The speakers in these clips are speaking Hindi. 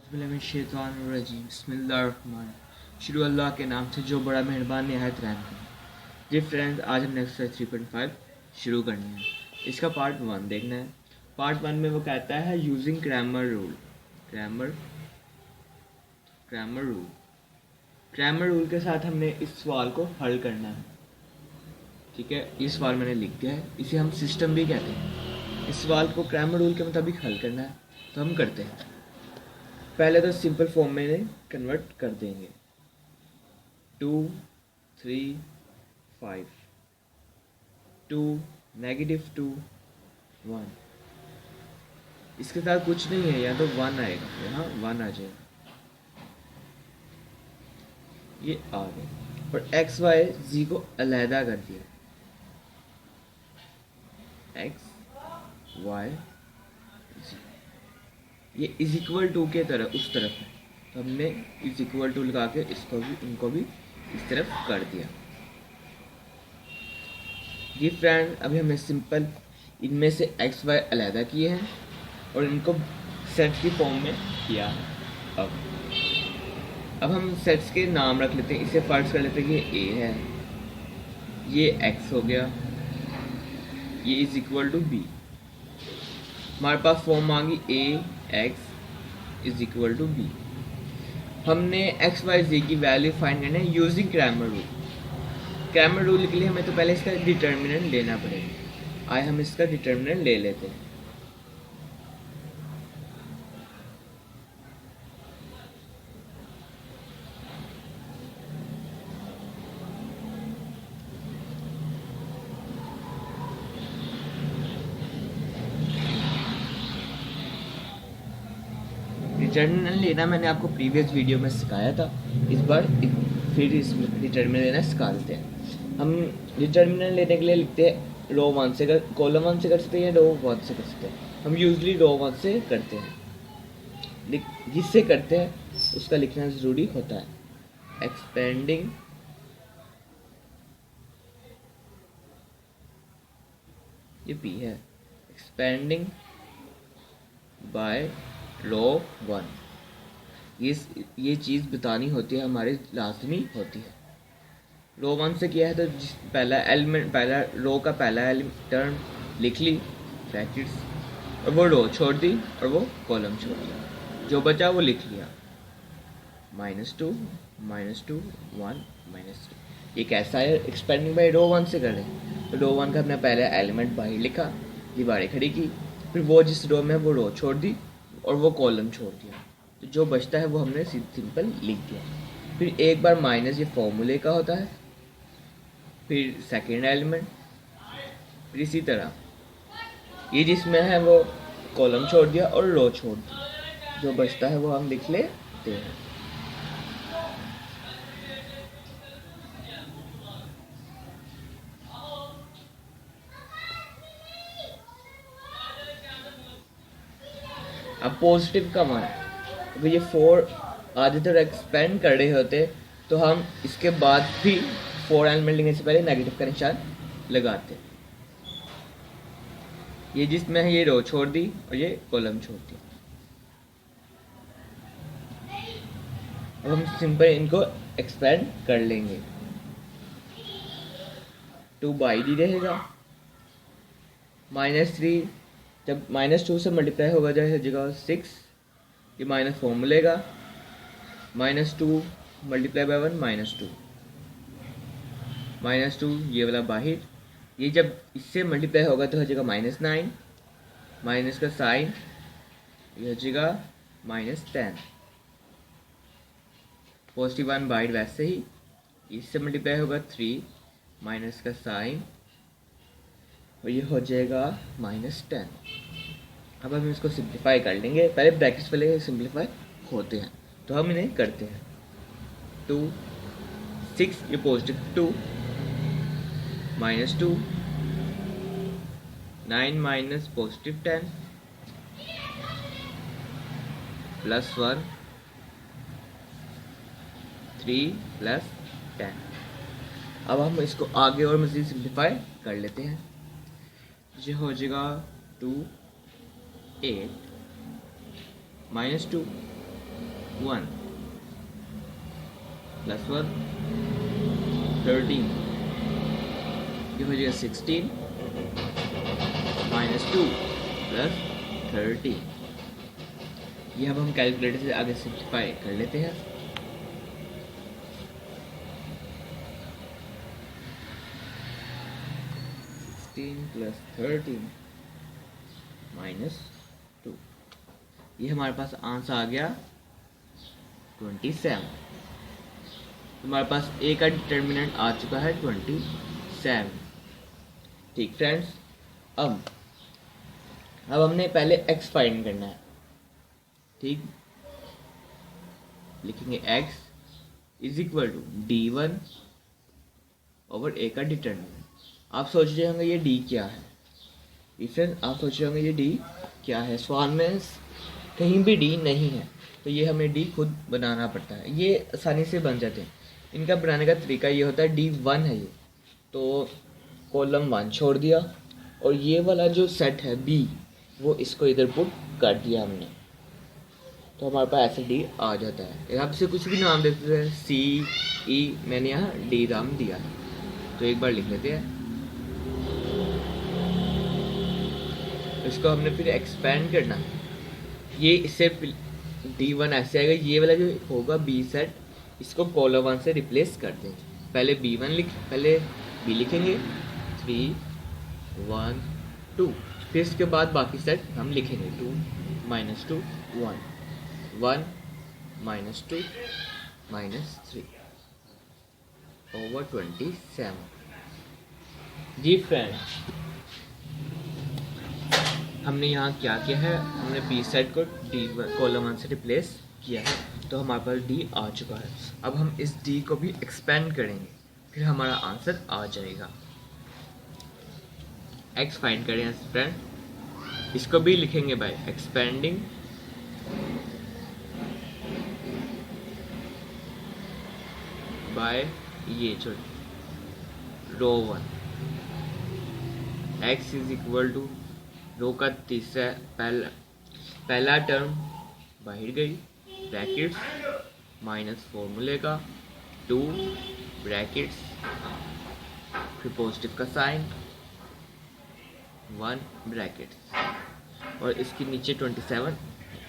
बिस्मिल्लाहिर्रहमानिर्रहीम बिस्मिल्लाहिर्रहमान शुरू अल्लाह के नाम से जो बड़ा मेहरबान नहायत रहम है। जी फ्रेंड्स, आज हमने एक्सरसाइज 3.5 शुरू करनी है। इसका पार्ट 1 देखना है। पार्ट 1 में वो कहता है using Cramer rule. Cramer rule के साथ हमने इस सवाल को हल करना है। ठीक है, ये सवाल मैंने लिख दिया है, इसे हम सिस्टम भी कहते हैं। इस सवाल को ग्रामर रूल के मुताबिक हल करना है, तो हम करते हैं। पहले तो सिंपल फॉर्म में कन्वर्ट कर देंगे। 2 3 5 2 -2 1। इसके साथ कुछ नहीं है, या तो 1 आएगा, यहाँ 1 आ जाएगा, ये आ गया। और एक्स वाई जी को अलहदा कर दिया, एक्स वाई जी, ये इज इक्वल टू के तरफ उस तरफ है, तो हमने इज इक्वल टू लगा के इनको भी इस तरफ कर दिया। जी फ्रेंड, अभी हमने सिंपल इनमें से एक्स वाई अलहदा किए हैं और इनको सेट की फॉर्म में किया है। अब हम सेट्स के नाम रख लेते हैं। इसे फर्ज कर लेते हैं कि ए है, ये एक्स हो गया, ये इज इक्वल टू बी। हमारे पास फॉर्म मांगी A X is equal to B. हमने एक्स वाई जी की वैल्यू फाइंड करना है using Cramer rule. Cramer rule के लिए हमें तो पहले इसका डिटर्मिनेंट लेना पड़ेगा। आइए हम इसका डिटर्मिनेंट ले लेते हैं। डिटर्मिनेंट लेना मैंने आपको प्रीवियस वीडियो में सिखाया था। इस बार फिर इस डिटर्मिनेंट लेना सिखा देते हैं। हम डिटर्मिनेंट लेने के लिए लिखते हैं रो 1 से कॉलम 1 से कर सकते हैं या रो 1 से कर सकते हैं। हम यूजली रो 1 से करते हैं। जिससे करते हैं उसका लिखना ज़रूरी होता है। एक्सपेंडिंग ये पी है, एक्सपेंडिंग बाय रो 1, ये चीज़ बतानी होती है, हमारे लाजमी होती है। रो 1 से किया है तो पहला रो का पहला टर्म लिख ली ब्रैकेट्स, और वो रो छोड़ दी और वो कॉलम छोड़ दिया, जो बचा वो लिख लिया -2 -2 1 -3। ये कैसा है? एक्सपेंडिंग बाई रो 1 से करें तो रो 1 का हमने पहले एलिमेंट बाहर लिखा, दीवारें खड़ी की, फिर वो जिस रो में वो रो छोड़ दी और वो कॉलम छोड़ दिया, तो जो बचता है वो हमने सिंपल लिख दिया। फिर एक बार माइनस, ये फॉर्मूले का होता है, फिर सेकेंड एलिमेंट, फिर इसी तरह ये जिसमें है वो कॉलम छोड़ दिया और रो छोड़ दी, जो बचता है वो हम लिख लेते हैं। अब पॉजिटिव का मान, अगर ये 4 आधे तक एक्सपेंड कर रहे होते तो हम इसके बाद भी 4 एलिमेंट लिखने से पहले नेगेटिव का निशान लगाते। ये जिसमें है ये रो छोड़ दी और ये कॉलम छोड़ दी। अब हम सिंपल इनको एक्सपेंड कर लेंगे। 2 बाई डी रहेगा, -3 जब -2 से मल्टीप्लाई होगा जाए जगह 6, ये माइनस फॉर्मूलेगा, -2 मल्टीप्लाई बाय 1 -2, -2 ये वाला बाहर, ये जब इससे मल्टीप्लाई होगा तो हो जाएगा -9, माइनस का साइन ये हो जाएगा -10, पॉजिटिव 1 बाहर वैसे ही, इससे मल्टीप्लाई होगा 3, माइनस का साइन और ये हो जाएगा -10। अब हम इसको सिंप्लीफाई कर लेंगे। पहले ब्रैकेट्स वाले सिंप्लीफाई होते हैं तो हम इन्हें करते हैं। 2 6 ये पॉजिटिव 2 -2 9 माइनस पॉजिटिव 10 +1 3 + 10। अब हम इसको आगे और मज़ीद सिंप्लीफाई कर लेते हैं। ये हो जाएगा 2 8 -2 1 प्लस 1 13, ये हो जाएगा 16 माइनस 2 प्लस 13। ये अब हम कैलकुलेटर से आगे सिंप्लीफाई कर लेते हैं। प्लस 13 माइनस 2, ये हमारे पास आंसर आ गया 27। हमारे पास ए का डिटर्मिनेंट आ चुका है 27। ठीक फ्रेंड्स, अब हमने पहले एक्स फाइंड करना है। ठीक, लिखेंगे x is equal to d1 over A का डिटर्मिनेंट। आप सोच रहे होंगे ये d क्या है। फ्रेंड्स, आप सोच रहे होंगे ये d क्या है, सवाल में कहीं भी d नहीं है, तो ये हमें d खुद बनाना पड़ता है। ये आसानी से बन जाते हैं। इनका बनाने का तरीका ये होता है, d1 है ये, तो कॉलम 1 छोड़ दिया, और ये वाला जो सेट है b, वो इसको इधर पुट कर दिया हमने, तो हमारे पास ऐसे डी आ जाता है। यहाँ से कुछ भी नाम देते हैं, सी ई, मैंने यहाँ डी नाम दिया है, तो एक बार लिख लेते हैं। इसको हमने फिर एक्सपेंड करना है। ये इससे D1 ऐसे आएगा, ये वाला जो होगा बी सेट, इसको कॉलम 1 से रिप्लेस कर दें। पहले पहले बी लिखेंगे 3 1 2, फिर इसके बाद बाकी सेट हम लिखेंगे 2 -2 1 1 -2 -3 ओवर 27। जी फ्रेंड्स, हमने यहाँ क्या किया है, हमने बी सेट को डी कॉलम 1 से रिप्लेस किया है, तो हमारे पास डी आ चुका है। अब हम इस डी को भी एक्सपेंड करेंगे, फिर हमारा आंसर आ जाएगा। एक्स फाइंड करें फ्रेंड, इसको भी लिखेंगे बाय एक्सपेंडिंग बाय ये रो 1, x इज इक्वल टू रो का तीसरा पहला टर्म बाहर गई, ब्रैकेट्स माइनस फॉर्मूले का 2 ब्रैकेट्स, फिर पॉजिटिव का साइन 1 ब्रैकेट्स, और इसके नीचे 27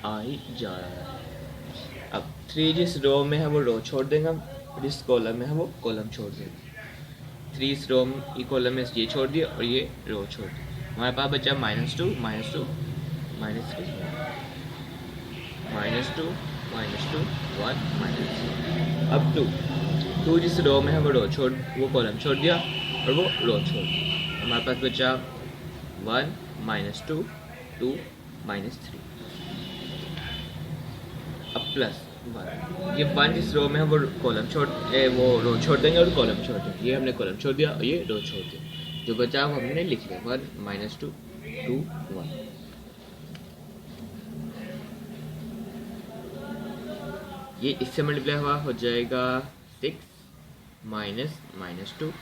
आ ही जा रहा है। अब 3 जिस रो में है वो रो छोड़ देंगे हम, और जिस कॉलम में है वो कॉलम छोड़ देंगे। 3 इस रो में कॉलम में ये छोड़ दिया और ये रो छोड़ दिया, हमारे पास बचा -2 -2 -3 -2 1 -2। अब 2 जिस रो में है वो कॉलम छोड़ दिया और वो रो छोड़ दिया, हमारे पास बचा 1 -2 2 -3। अब प्लस 1, ये 1 जिस रो में है वो रो छोड़ देंगे और कॉलम छोड़ देंगे। ये हमने कॉलम छोड़ दिया और ये रो छोड़ दिया, जो बचा वो हमने लिख लिया 1 -2 2 1। ये इससे मल्टीप्लाई हुआ हो जाएगा 6 -2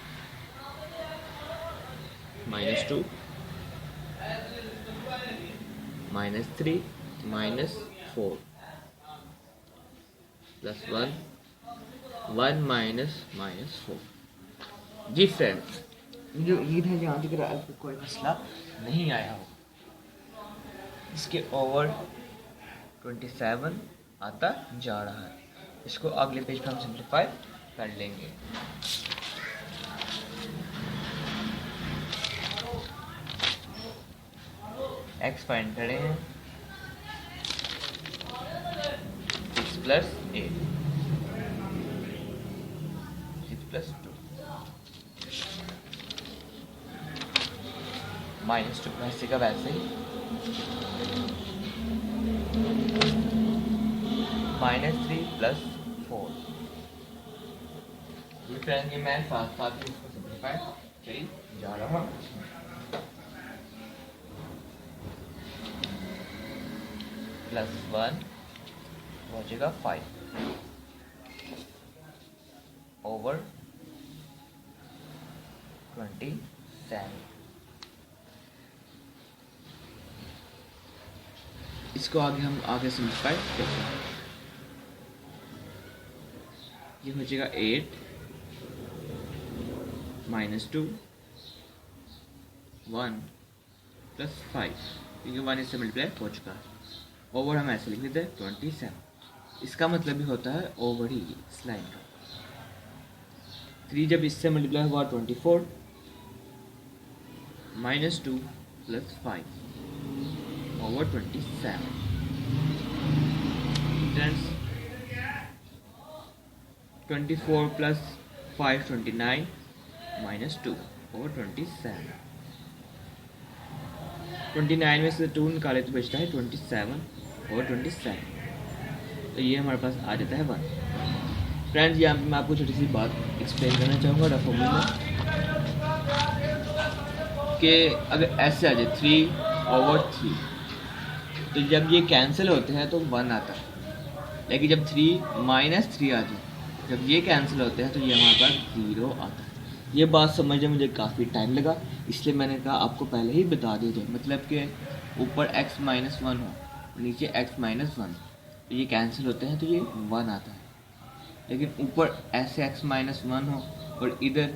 -2 -3 -4 प्लस 1 -4। जी फ्रेंड्स, जो ईद है जहाँ तक आपको कोई मसला नहीं आया हो, इसके ओवर 27 आता जा रहा है। इसको अगले पेज पर हम सिंप्लीफाई कर लेंगे। एक्स फाइंड करें हैं, 6 + 8 6 + 2 -2 वैसे का वैसे ही -3 + 4। ये फ्रेंड ये मैं साथ साथ इसको सिंप्लीफाई करी जा रहा हूँ। +1 हो जाएगा 5 ओवर 27। इसको हम आगे सिंप्लीफाई करते हैं। ये हो जाएगा 8 -2 1 + 5, क्योंकि 1 इससे मल्टीप्लाई हो चुका है। ओवर हम ऐसे लिख देते हैं 27। इसका मतलब भी होता है ओवर ही इस लाइन का। 3 जब इससे मल्टीप्लाई हुआ 24 -2 + 5 ओवर 27। Friends 24 + 5 29 -2 over 27। 29 में से 2 निकाले तो बचता है 27 ओवर 27। तो ये हमारे पास आ जाता है 1। फ्रेंड्स यहाँ पे मैं आपको छोटी सी बात एक्सप्लेन करना चाहूँगा रफ फॉर्मूले में, कि अगर ऐसे आ जाए 3 ओवर 3, तो जब ये कैंसिल होते हैं तो 1 आता है। लेकिन जब 3 - 3 आ जाए, जब ये कैंसिल होते हैं तो ये हमारे पास 0 आता है। ये बात समझने मुझे काफ़ी टाइम लगा, इसलिए मैंने कहा आपको पहले ही बता दीजिए। मतलब कि ऊपर x - 1 हो, नीचे x - 1, तो ये कैंसिल होते हैं तो ये 1 आता है। लेकिन ऊपर ऐसे x - 1 हो और इधर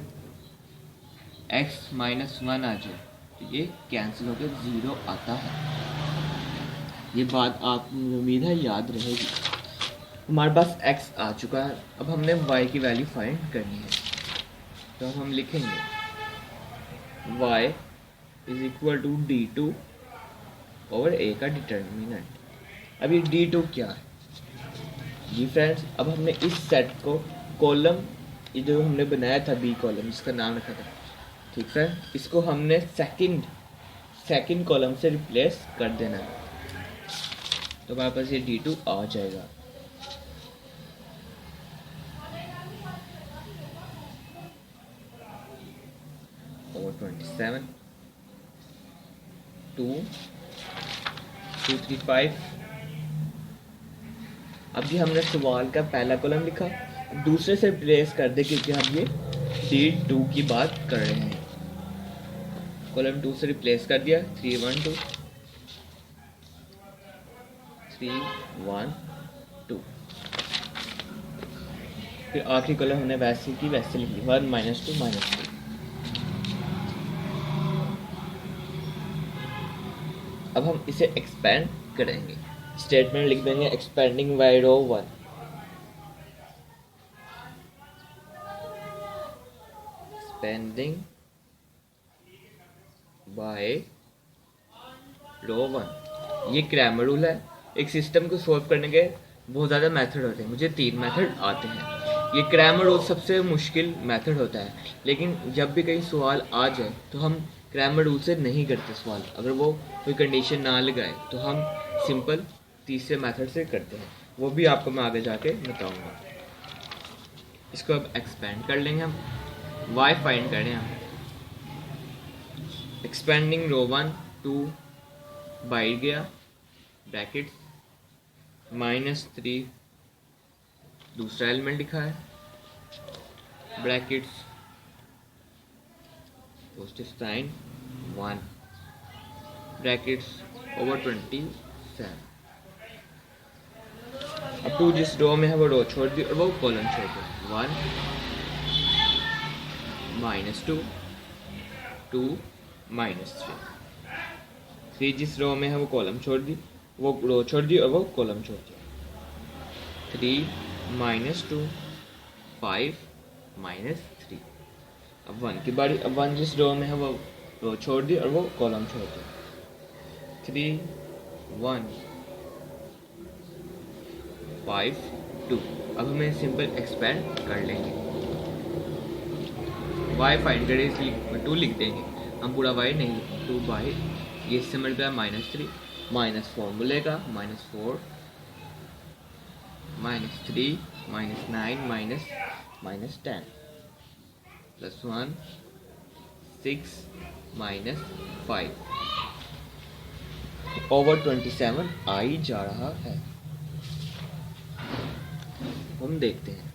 x - 1 आ जाए तो ये कैंसिल होकर 0 आता है। ये बात आप उम्मीद है याद रहेगी। हमारे पास x आ चुका है, अब हमने y की वैल्यू फाइंड करनी है। तो हम लिखेंगे y = d2 ओवर a का डिटर्मिनेंट। अब ये d2 क्या है जी फ्रेंड्स? अब हमने इस सेट को कॉलम, ये जो हमने बनाया था b कॉलम, जिसका नाम रखा था, ठीक है, इसको हमने सेकंड कॉलम से रिप्लेस कर देना है। तो हमारे पास ये d2 आ जाएगा। ओवर 27 2 2 3 5। अब ये हमने सवाल का पहला कॉलम लिखा, दूसरे से रिप्लेस कर दे, क्योंकि हम ये d2 की बात कर रहे हैं। कॉलम 2 से रिप्लेस कर दिया 3 1 2 3 1 2। फिर आखिरी कॉलम हमने वैसे की वैसे लिख ली 1 - 2 -2। अब हम इसे एक्सपेंड करेंगे, स्टेटमेंट लिख देंगे एक्सपेंडिंग बाय रो 1। एक्सपेंडिंग बाय रो 1। ये क्रैमर रूल है। एक सिस्टम को सॉल्व करने के बहुत ज़्यादा मेथड होते हैं, मुझे 3 मेथड आते हैं। ये क्रैमर रूल सबसे मुश्किल मेथड होता है, लेकिन जब भी कहीं सवाल आ जाए तो हम क्रैमर रूल से नहीं करते सवाल। अगर वो कोई कंडीशन ना लगाए तो हम सिंपल तीसरे मेथड से करते हैं, वो भी आपको मैं आगे जाके बताऊंगा। इसको अब एक्सपेंड कर लेंगे हम, y फाइंड करें हम। एक्सपेंडिंग रो 1 2 बाहर गया, ब्रैकेट्स -3 दूसरा एलिमेंट लिखा है, brackets positive sign 1, brackets over 27। अब 2 जिस रो में है वो रो छोड़ दी और वो कॉलम छोड़ दिया। 1 -2 2 -3। 3 जिस रो में है वो कॉलम छोड़ दी, वो रो छोड़ दी और वो कॉलम छोड़ दिया। 3 -2 5 -3। अब 1 की बारी। अब 1 जिस रो में है वो रो छोड़ दी और वो कॉलम छोड़ दिया। 3 1 5 2। अब हमें सिंपल एक्सपेंड कर लेंगे। y फाइंड करें, इसलिए 2 लिख देंगे हम, पूरा y नहीं, 2 बाई ये इससे मल्टीप्लाई -3 माइनस फॉर्मूले का -4 -3 -9 -10 +1 6 -5 ओवर 27 आ ही जा रहा है। हम देखते हैं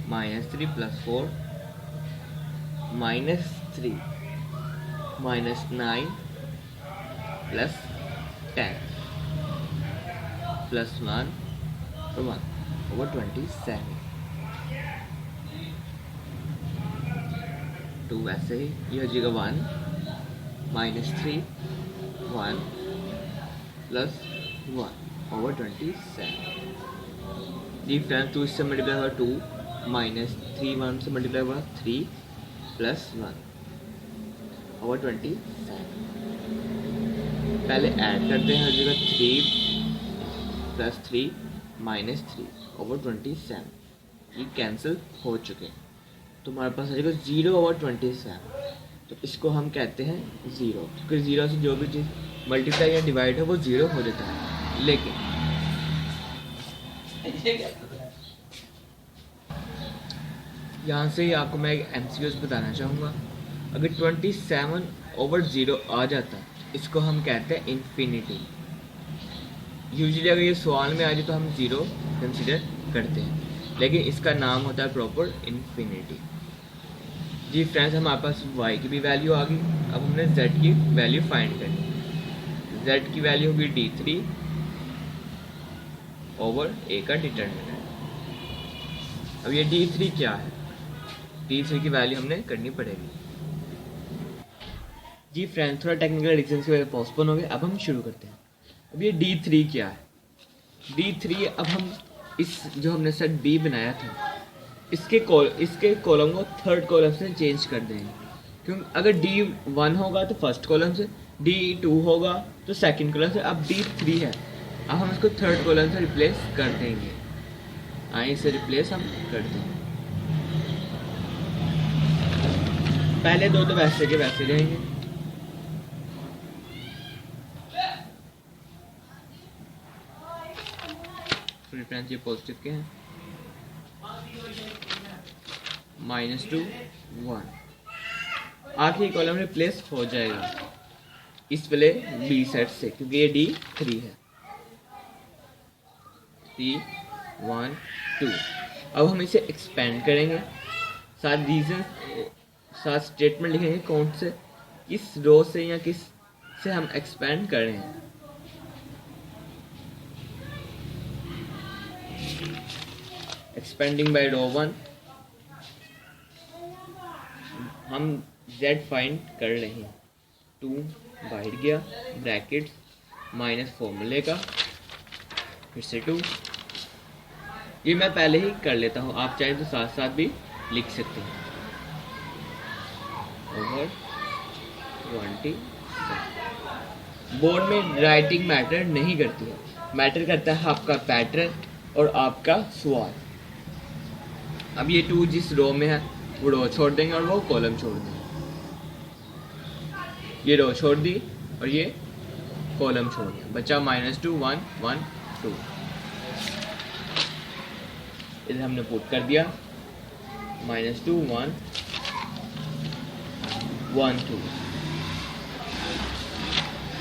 -3 + 4 -3 -9 +10 +1 1। ओवर 27। 2 वैसे ही ये हो जाएगा 1 -3 1 प्लस 1 ओवर 27। जी फ्रेंड्स 2 इससे मल्टीप्लाई हुआ 2 -3 1 से मल्टीप्लाई हुआ 3 प्लस 1 ओवर 27। पहले ऐड करते हैं, हो जाएगा 3 प्लस 3 -3 ओवर 27। ये कैंसिल हो चुके हैं तो हमारे पास आ जाएगा 0 ओवर 27। तो इसको हम कहते हैं 0, क्योंकि 0 से जो भी चीज़ मल्टीप्लाई या डिवाइड है वो 0 हो जाता है। लेकिन यहाँ से ही आपको मैं एक MCQs बताना चाहूँगा। अगर 27 ओवर 0 आ जाता है इसको हम कहते हैं इन्फिनिटी। यूजुअली अगर ये सवाल में आ जाए तो हम 0 कंसिडर करते हैं, लेकिन इसका नाम होता है प्रॉपर इन्फिनिटी। जी फ्रेंड्स हमारे पास y की भी वैल्यू आ गई। अब हमने z की वैल्यू फाइंड करनी है। z की वैल्यू होगी d3 ओवर a का डिटर्मिनेंट। अब ये d3 क्या है, d3 की वैल्यू हमने करनी पड़ेगी। जी फ्रेंड्स थोड़ा टेक्निकल रीजन की वजह से पोस्टपोन हो गए, अब हम शुरू करते हैं। अब ये d3 क्या है, d3 अब हम इस जो हमने सेट b बनाया था इसके कॉलम को थर्ड कॉलम से चेंज कर देंगे। क्योंकि अगर d1 होगा तो फर्स्ट कॉलम से, d2 होगा तो सेकंड कॉलम से, अब d3 है, अब हम इसको थर्ड कॉलम से रिप्लेस कर देंगे। आइए इसे रिप्लेस हम कर देंगे। पहले दो तो वैसे के वैसे रहेंगे। फ्रेंड्स ये पॉजिटिव के हैं। -2 1 आखिरी कॉलम रिप्लेस हो जाएगा इस वाले बी सेट से, क्योंकि ये d3 है। 3 1 2। अब हम इसे एक्सपेंड करेंगे, साथ रीजन साथ स्टेटमेंट लिखेंगे कौन से किस रो से या किस से हम एक्सपेंड कर रहे हैं। एक्सपेंडिंग बाय रो 1 हम z फाइंड कर रहे हैं। 2 बाहर गया, ब्रैकेट्स माइनस फॉर्मूले का, फिर से 2। ये मैं पहले ही कर लेता हूँ, आप चाहे तो साथ साथ भी लिख सकते हैं। ओवर 20। बोर्ड में राइटिंग मैटर नहीं करती है, मैटर करता है आपका पैटर्न और आपका सवाल। अब ये 2 जिस रो में है वो रो छोड़ देंगे और वो कॉलम छोड़ देंगे। ये रो छोड़ दी और ये कॉलम छोड़ दिया, बचा -2 1 1 2। इधर हमने पुट कर दिया -2 1 1 2।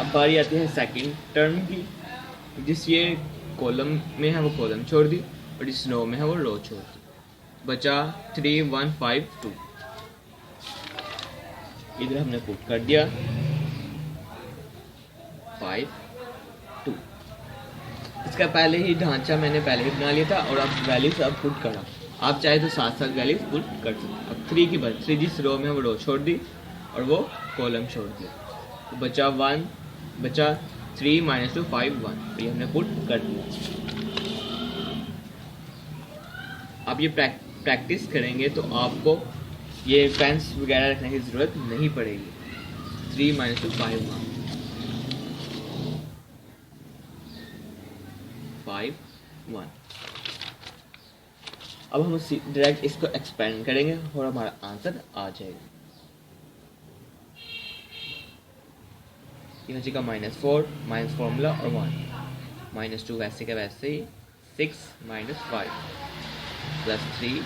अब बारी आती है सेकंड टर्म की, जिस ये कॉलम में है वो कॉलम छोड़ दी और जिस रो में है वो रो छोड़ दी, बचा 3 1 5 2। इधर हमने पुट कर दिया 5 2। इसका पहले ही ढांचा मैंने पहले ही बना लिया था और अब वैल्यूज अब पुट करा। आप चाहे तो साथ साथ वैल्यूज पुट कर सकते हैं। अब 3 की बात, 3 जिस रो में वो रो छोड़ दी और वो कॉलम छोड़ दिया, तो बचा 3 -2 5 1। ये हमने पुट कर दिया। आप ये प्रैक्टिस करेंगे तो आपको ये पेन्स वगैरह रखने की ज़रूरत नहीं पड़ेगी। 3 -2 5 1 5 1। अब हम डायरेक्ट इसको एक्सपेंड करेंगे और हमारा आंसर आ जाएगा। ये हो जाएगा -4 माइनस फॉर्मूला और 1 -2 वैसे का वैसे ही 6 -5 प्लस 3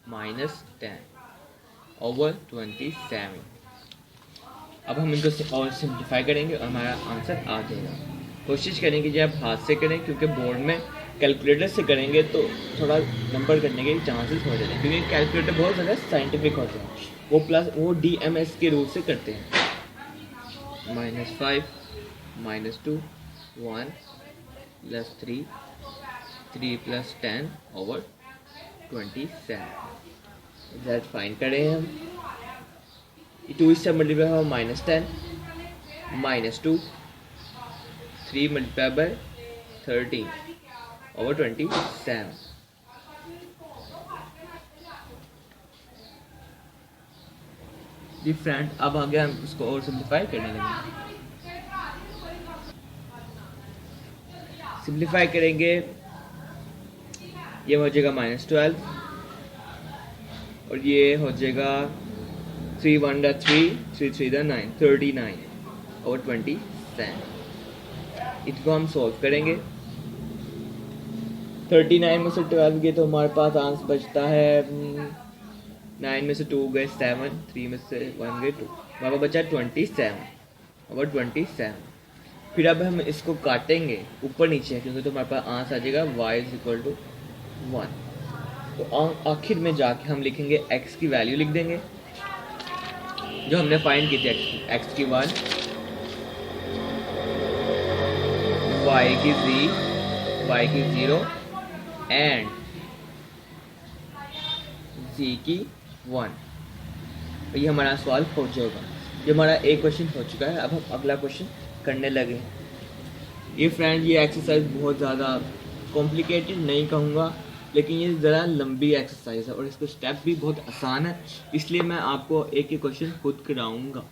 -10 ओवर 27। अब हम इनको और सिंप्लीफाई करेंगे और हमारा आंसर आ जाएगा। कोशिश करें कि जब आप हाथ से करें, क्योंकि बोर्ड में कैलकुलेटर से करेंगे तो थोड़ा नंबर करने के चांसेस हो जाते हैं, क्योंकि कैलकुलेटर बहुत ज़्यादा साइंटिफिक होते हैं। वो DMS के रूल से करते हैं। -5 -2 1 plus 3, 3 plus 10 over 27। Result find करें हम। 2 इससे मल्टीप्लाई हुआ -10 -2, 3 मल्टीप्लाई बाय 13 ओवर 27। जी फ्रेंड, अब आगे हम इसको और सिंप्लीफाई करने लगे। सिंप्लीफाई करेंगे, ये हो जाएगा -12 और ये हो जाएगा 3 1 3, 3 3 9, 39 और 27। इसको हम सॉल्व करेंगे। 39 में से 12 गए तो हमारे पास आंसर बचता है 9 में से 2 गए 7, 3 में से 1 गए 2, हमारे पास बचा 27 और 27। फिर अब हम इसको काटेंगे ऊपर नीचे, क्योंकि तो हमारे पास आंसर आ जाएगा y = 1। तो आखिर में जाके हम लिखेंगे x की वैल्यू लिख देंगे जो हमने फाइंड की थी, x की 1, y की 0 एंड z की 1। तो ये हमारा सवाल हो जाएगा। ये हमारा एक क्वेश्चन हो चुका है। अब हम अगला क्वेश्चन करने लगे। ये फ्रेंड, ये एक्सरसाइज बहुत ज़्यादा कॉम्प्लिकेटेड नहीं कहूँगा, लेकिन ये ज़रा लंबी एक्सरसाइज है और इसके स्टेप भी बहुत आसान है, इसलिए मैं आपको एक एक क्वेश्चन खुद कराऊंगा।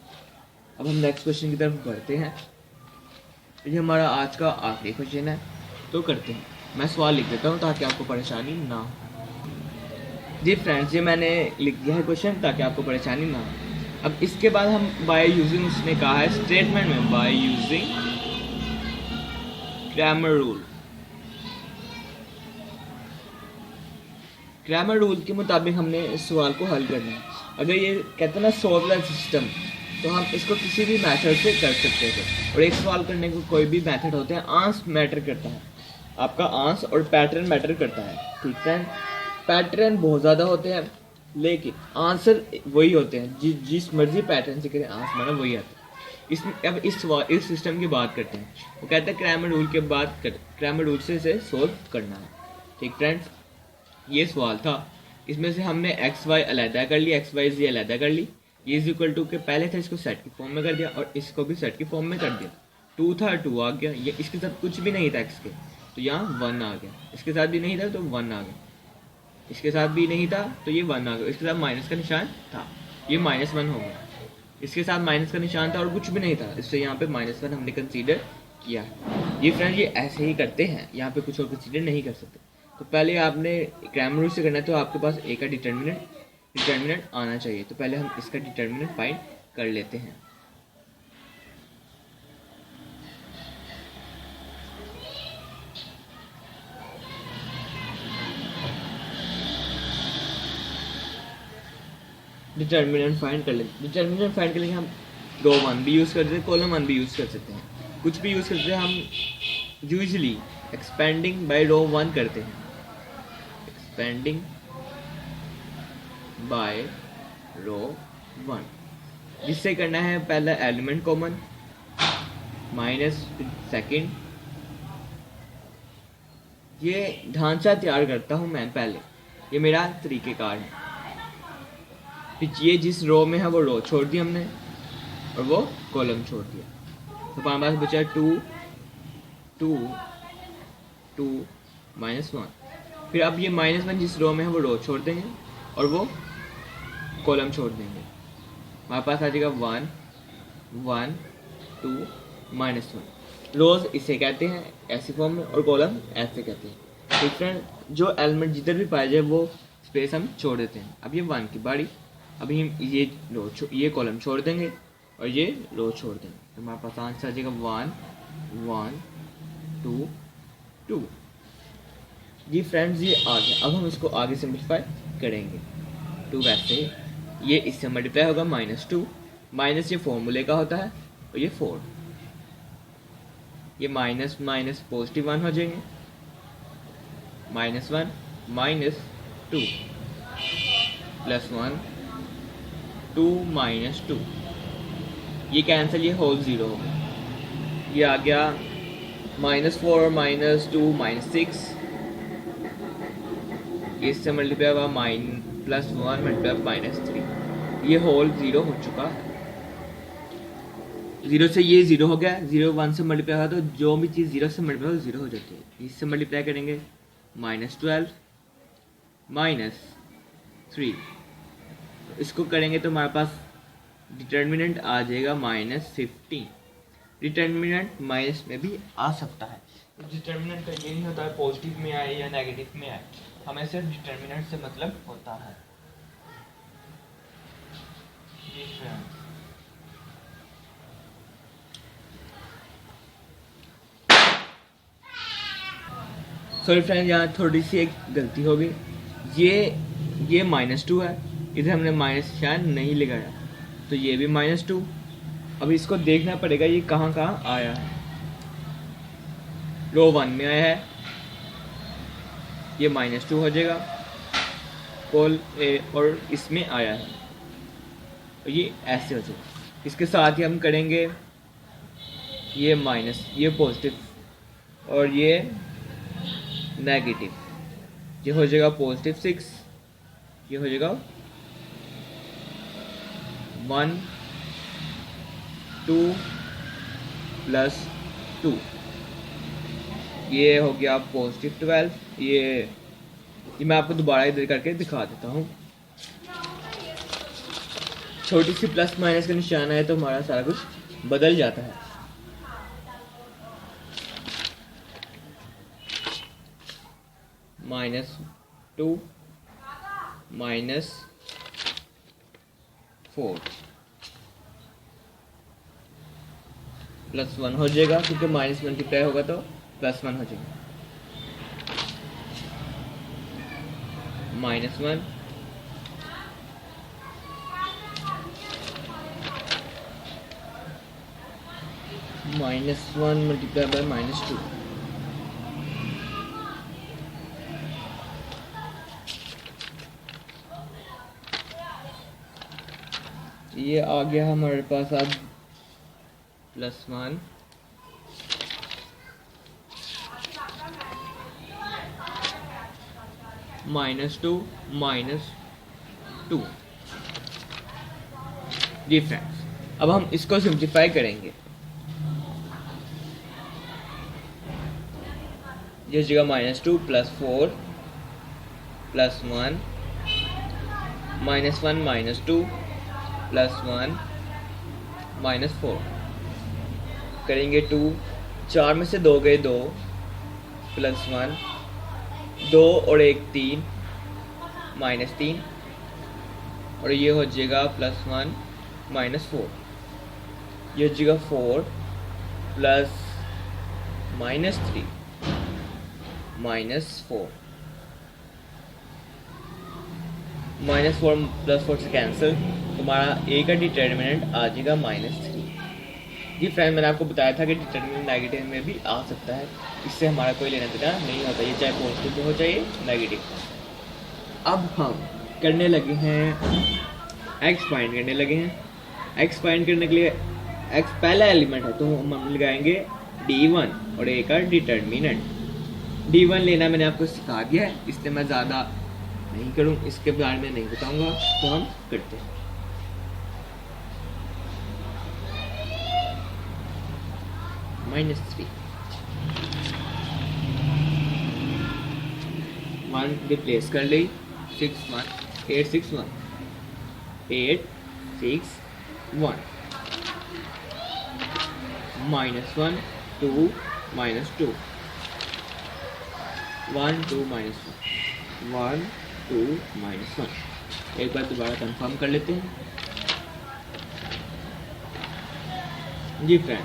अब हम नेक्स्ट क्वेश्चन की तरफ बढ़ते हैं। ये हमारा आज का आखिरी क्वेश्चन है, तो करते हैं। मैं सवाल लिख देता हूँ ताकि आपको परेशानी ना हो। जी फ्रेंड्स, ये मैंने लिख दिया है क्वेश्चन ताकि आपको परेशानी ना हो। अब इसके बाद हम बाय यूजिंग, उसने कहा है स्टेटमेंट में, by using Cramer rule. Cramer rule के मुताबिक हमने इस सवाल को हल करना है। अगर ये कहते हैं ना सोलर सिस्टम, तो हम इसको किसी भी मेथड से कर सकते थे। और एक सवाल करने को कोई भी मेथड होते हैं, आंसर मैटर करता है, आपका आंसर और पैटर्न मैटर करता है। ठीक है, पैटर्न बहुत ज़्यादा होते हैं लेकिन आंसर वही होते हैं। जिस मर्जी पैटर्न से करें आंसर माना वही आता है। अब इस सिस्टम की बात करते हैं। वो कहते हैं क्रैमर रूल के बाद क्रैमर रूल से इसे सोल्व करना है। ठीक फ्रेंड्स, ये सवाल था। इसमें से हमने एक्स वाई अलहदा कर लिया, एक्स वाई जी अलहदा कर ली। ये इज इक्वल टू के पहले था, इसको सेट की फॉर्म में कर दिया और इसको भी सेट की फॉर्म में कर दिया। 2 था, 2 आ गया। ये इसके साथ कुछ भी नहीं था एक्स के, तो यहाँ 1 आ गया। इसके साथ भी नहीं था तो 1 आ गया। इसके साथ भी नहीं था तो ये 1 आ गया। इसके साथ माइनस का निशान था, ये -1 हो गया। इसके साथ माइनस का निशान था और कुछ भी नहीं था, इससे यहाँ पे -1 हमने कंसीडर किया है। ये फ्रेंड, ये ऐसे ही करते हैं, यहाँ पे कुछ और कंसीडर नहीं कर सकते। तो पहले आपने क्रैमर रूल से करना है, तो आपके पास ए का डिटर्मिनेंट आना चाहिए। तो पहले हम इसका डिटर्मिनेंट फाइंड कर लेते हैं। डिटर्मिनेंट फाइंड कर लेते हैं। डिटर्मिनेंट फाइंड के लिए हम रो 1 भी यूज़ कर सकते हैं, कॉलम 1 भी यूज़ कर सकते हैं, कुछ भी यूज़ करते हैं। हम यूजली एक्सपेंडिंग बाय रो 1 करते हैं, एक्सपेंडिंग बाय रो 1। जिससे करना है पहला एलिमेंट कॉमन माइनस सेकंड। ये ढांचा तैयार करता हूँ मैं पहले, ये मेरा तरीक़ेकार है। फिर ये जिस रो में है वो रो छोड़ दी हमने और वो कॉलम छोड़ दिया। तो हमारे पास बचा 2 2 2 -1। फिर अब ये -1 जिस रो में है वो रो छोड़ देंगे और वो कॉलम छोड़ देंगे। हमारे पास आ जाएगा 1 1 2 -1। रोज इसे कहते हैं ऐसी फॉर्म में और कॉलम ऐसे कहते हैं। डिफरेंट जो एलिमेंट जिधर भी पाया जाए वो स्पेस हम छोड़ देते हैं। अब ये 1 की बारी, अभी हम ये कॉलम छोड़ देंगे और ये रो छोड़ देंगे। तो हमारे पास आंसर आ जाएगा 1 1 2 2। जी फ्रेंड्स, ये आ गया। अब हम इसको आगे सिंप्लीफाई करेंगे। 2 वैसे ये इससे मल्टीप्लाई होगा -2, माइनस ये फॉर्मूले का होता है और ये 4। ये माइनस माइनस पॉजिटिव 1 हो जाएंगे, -1 -2 +1 2 -2। ये कैंसिल, ये होल 0 हो गया। ये आ गया -4 -2 -6, इससे मल्टीप्लाई हुआ +1 मल्टीप्लाई -3, ये होल 0 हो चुका है। 0 से ये 0 हो गया, 0 1 से मल्टीप्लाई हुआ तो जो भी चीज़ 0 से मल्टीप्लाई हो 0 हो जाती है। इससे मल्टीप्लाई करेंगे -12 -3, इसको करेंगे तो हमारे पास डिटर्मिनेंट आ जाएगा -15। डिटर्मिनेंट माइनस में भी आ सकता है, डिटर्मिनेंट का ये नहीं होता है पॉजिटिव में आए या नेगेटिव में आए, हमें सिर्फ डिटर्मिनेंट से मतलब होता है। सॉरी फ्रेंड, यहाँ थोड़ी सी एक गलती हो गई, ये -2 है, इधर हमने माइनस शायद नहीं लगाया, तो ये भी -2। अब इसको देखना पड़ेगा ये कहाँ कहाँ आया है। रो 1 में आया है, ये -2 हो जाएगा, कॉल ए, और इसमें आया है, और ये ऐसे हो जाएगा। इसके साथ ही हम करेंगे ये माइनस, ये पॉजिटिव और ये नेगेटिव, ये हो जाएगा +6, ये हो जाएगा 1 2 + 2, ये हो गया +12। ये मैं आपको दोबारा इधर करके दिखा देता हूँ। छोटी सी प्लस माइनस का निशान है तो हमारा सारा कुछ बदल जाता है। -2 -4 +1 हो जाएगा, क्योंकि माइनस मल्टीप्लाई होगा तो +1 हो जाएगा। -1 -1 मल्टीप्लाई बाय -2, ये आ गया हमारे पास अब +1 -2 -2। जी फ्रेंड्स, अब हम इसको सिंप्लीफाई करेंगे। ये जगह -2 +4 +1 -1 -2 +1 -4 करेंगे 2, 4 में से 2 गए 2, +1 2 और 1 3 -3, और ये हो जाएगा +1 -4, ये हो जाएगा 4 + -3 -4, -4 + 4 से कैंसिल, तुम्हारा ए का डिटर्मिनेंट आ जाएगा -3। जी फ्रेंड, मैंने आपको बताया था कि डिटर्मिनेंट नेगेटिव में भी आ सकता है, इससे हमारा कोई लेना देना नहीं होता, ये चाहे पॉजिटिव हो चाहे नेगेटिव। अब हम करने लगे हैं एक्स फाइंड करने लगे हैं। एक्स फाइंड करने के लिए एक्स पहला एलिमेंट है तो हम लगाएंगे D1 और ए का डिटर्मिनेंट। D1 लेना मैंने आपको सिखा दिया है, इसलिए मैं ज़्यादा नहीं करूँ, इसके बारे में नहीं बताऊँगा, तो हम करते हैं। -3 1 रिप्लेस कर ली, 6 1 8 6 1 8 6 1 -1 2 -2 1 2 1 2 -1। एक बार दोबारा कंफर्म कर लेते हैं। जी फ्रेंड,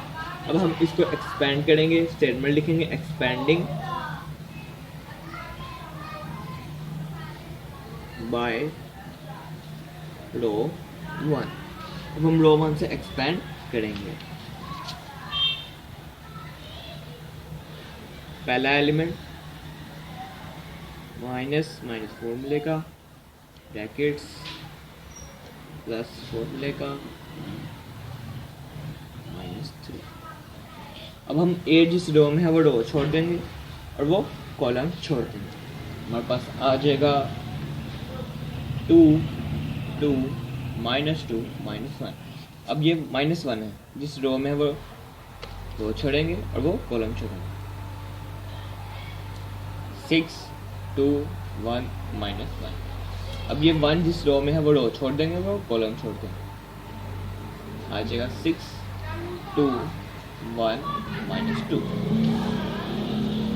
अब हम इसको एक्सपेंड करेंगे, स्टेटमेंट लिखेंगे एक्सपेंडिंग बाय रो 1। अब हम रो 1 से एक्सपेंड करेंगे। पहला एलिमेंट -4 मिलेगा, ब्रैकेट्स +4 मिलेगा, -3। अब हम 8 जिस रो में है वो रो छोड़ देंगे और वो कॉलम छोड़ देंगे। हमारे पास आ जाएगा 2 2 -2 -1। अब ये -1 है, जिस रो में है वो रो छोड़ेंगे और वो कॉलम छोड़ेंगे। 6 2 1 -1। अब ये 1 जिस रो में है वो रो छोड़ देंगे, वो कॉलम छोड़ देंगे। आ जाएगा 6 2 1 -2।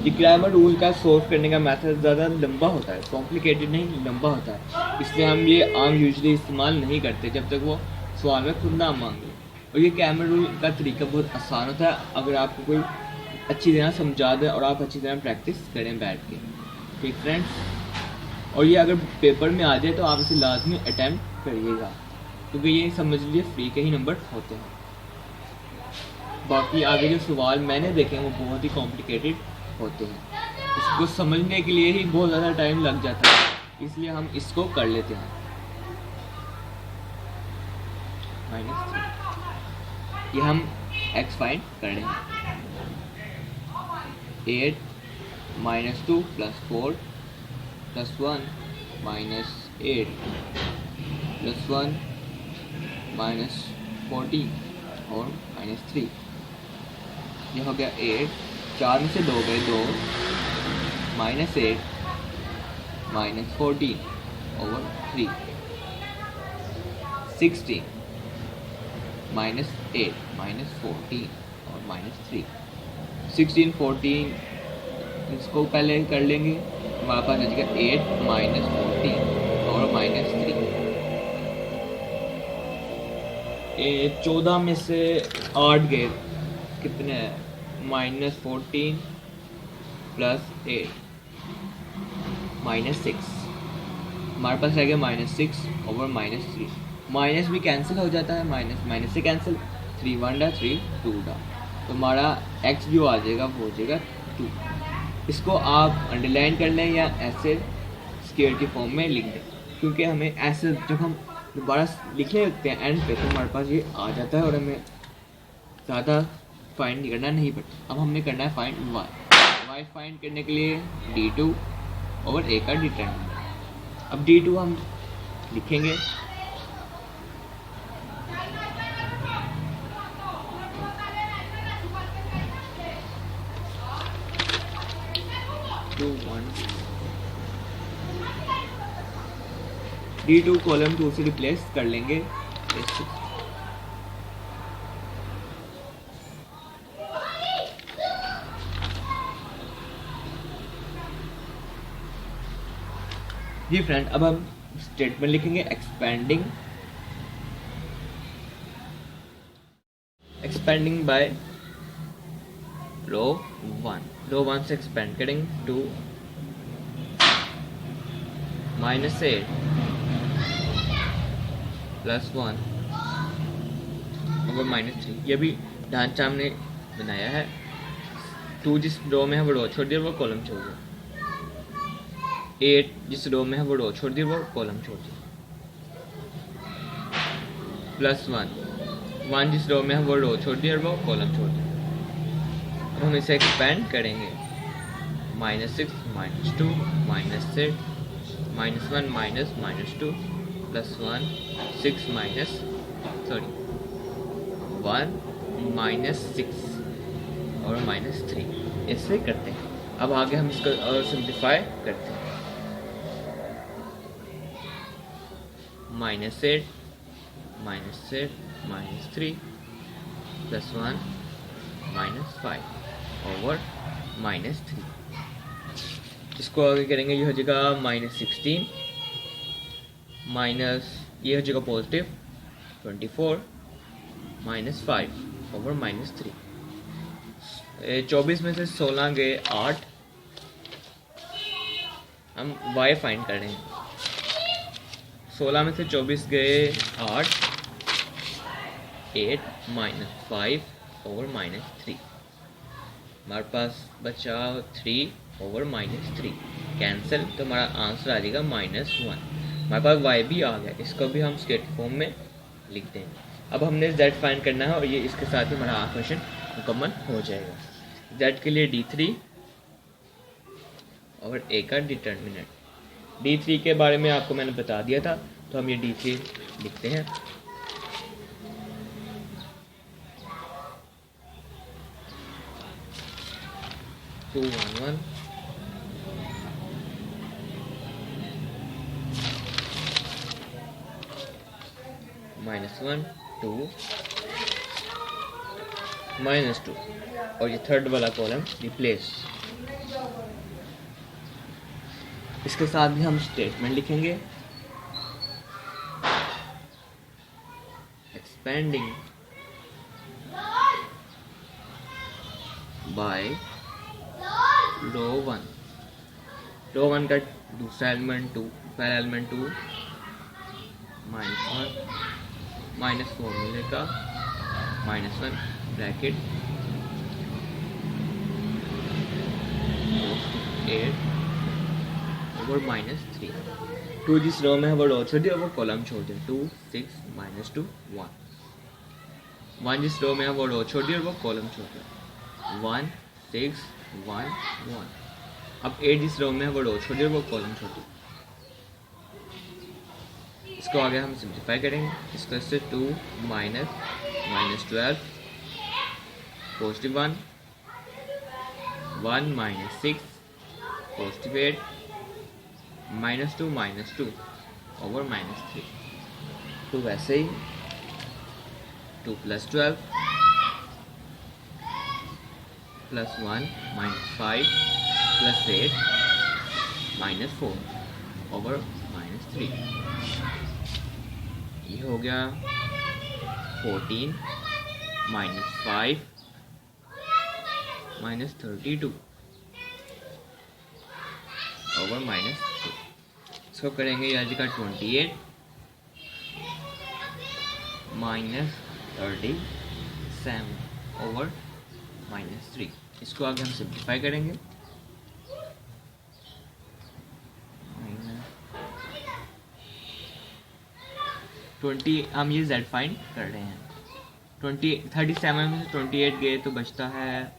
ये क्रैमर रूल का सोल्व करने का मेथड ज़्यादा लंबा होता है, कॉम्प्लिकेटेड नहीं, लंबा होता है, इसलिए हम ये आम यूजली इस्तेमाल नहीं करते जब तक वो सवाल में खुद ना मांगे। और ये क्रैमर रूल का तरीका बहुत आसान होता है अगर आपको कोई अच्छी तरह समझा दे और आप अच्छी तरह प्रैक्टिस करें बैठ के। ठीक फ्रेंड्स, और ये अगर पेपर में आ जाए तो आप इसे लाजमी अटैम्प्ट करिएगा, क्योंकि ये समझ लीजिए फ्री के ही नंबर होते हैं। बाकी आगे जो सवाल मैंने देखे हैं वो बहुत ही कॉम्प्लिकेटेड होते हैं, इसको समझने के लिए ही बहुत ज़्यादा टाइम लग जाता है, इसलिए हम इसको कर लेते हैं। -3 ये हम x फाइंड कर लेंगे। 8 -2 + 4 + 1 -8 + 1 -14 और -3। ये हो गया 8, 4 में से 2 गए 2, -8 -14 over 3, 16 -8 -14 और -3। 16 14 इसको पहले कर लेंगे, हमारे पास आ जाएगा 8 -14 और -3। 14 में से 8 गए, कितने हैं? -14 + 8 -6। हमारे पास रह गया -6 over -3। माइनस भी कैंसिल हो जाता है, माइनस से कैंसिल, 3 1 3 2 तो हमारा x जो आ जाएगा वो हो जाएगा 2। इसको आप अंडरलाइन कर लें या ऐसे स्क्वायर की फॉर्म में लिख दें, क्योंकि हमें ऐसे जब हम दोबारा लिखने लगते हैं एंड पे तो हमारे पास ये आ जाता है और हमें ज़्यादा फाइंड करना नहीं पड़ता। अब हमने करना है फाइंड y फाइंड करने के लिए d2 और a का डिटरमिनेंट। अब d2 हम लिखेंगे, d2 कॉलम 2 से रिप्लेस कर लेंगे। जी फ्रेंड, अब हम स्टेटमेंट लिखेंगे एक्सपेंडिंग बाय रो 1 से एक्सपेंड करेंगे 2 -8 + 1 over -3। ये भी ढांचा हमने बनाया है। 2 जिस रो में है वो रो छोड़ दिया, वो कॉलम छोड़ दिया। 8 जिस रो में है वो रो छोड़ दिया, वो कॉलम छोड़ दिया। +1 जिस रो में है वो रो छोड़ दिया और वो कॉलम छोड़ दिया। अब हम इसे एक्सपेंड करेंगे, -6 -2 -8 -1 -2 +1 6 1 -6 और -3। ऐसे करते हैं। अब आगे हम इसको और सिंप्लीफाई करते हैं। -8 -3 +1 -5 over -3। इसको आगे करेंगे, ये हो जाएगा -16 माइनस ये हो जाएगा +24 -5 over -3। 24 में से 16 गए 8, हम y फाइंड कर रहे हैं। 16 में से 24 गए 8 -5 over -3। हमारे पास बचा 3 over -3 कैंसिल, तो हमारा आंसर आ जाएगा -1। हमारे पास y भी आ गया, इसको भी हम स्केट फॉर्म में लिख देंगे। अब हमने z फाइंड करना है और ये इसके साथ ही हमारा क्वेश्चन मुकम्मल हो जाएगा। Z के लिए D3 और A का डिटर्मिनेंट। D3 के बारे में आपको मैंने बता दिया था, तो हम ये D3 लिखते हैं। -1 -1 -1 2 -2 और ये थर्ड वाला कॉलम रिप्लेस। इसके साथ भी हम स्टेटमेंट लिखेंगे। एक्सपेंडिंग बाय रो 1 का दूसरा एलिमेंट 2, पहला एलिमेंट 2 -1 -4 मिलेगा, -1 ब्रैकेट 8 और -3। 2 जिस रो में है वो रो छोड़ दिया, वो कॉलम छोड़ दिया। 2 6 -2 1 1 जिस रो में है वो रो छोड़ दिया और वो कॉलम छोड़ दिया। 1 6 1 1। अब 8 जिस रो में है वो रो छोड़ दिया, वो कॉलम छोड़ दिया। इसको आगे हम सिंप्लीफाई करेंगे। इसको से 2 -12 +1 1 -6 +8 -2 -2 और -3। तो वैसे ही 2 + 12 +1 -5 +8 -4 और -3। ये हो गया 14 -5 -32 और -3। इसको करेंगे यार जी का 28 -37 और -3। इसको आगे हम सिंप्लीफाई करेंगे। हम ये Z फाइंड कर रहे हैं। 37 में से 28 गए तो बचता है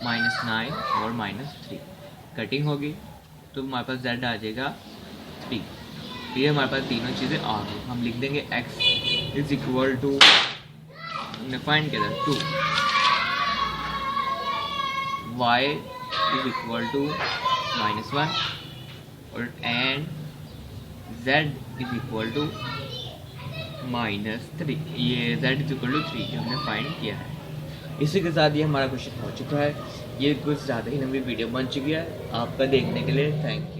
-9 और -3। कटिंग होगी तो हमारे पास Z आ जाएगा 3। ये हमारे पास तीनों चीज़ें आ गई। हम लिख देंगे x इज इक्वल टू, हमने फाइंड किया था 2, y इज इक्वल टू -1 और and z is equal to -3। ये z इज इक्वल टू 3 जो हमने फाइंड किया है। इसी के साथ ये हमारा क्वेश्चन हो चुका है। ये कुछ ज़्यादा ही लंबी वीडियो बन चुकी है। आपका देखने के लिए थैंक यू।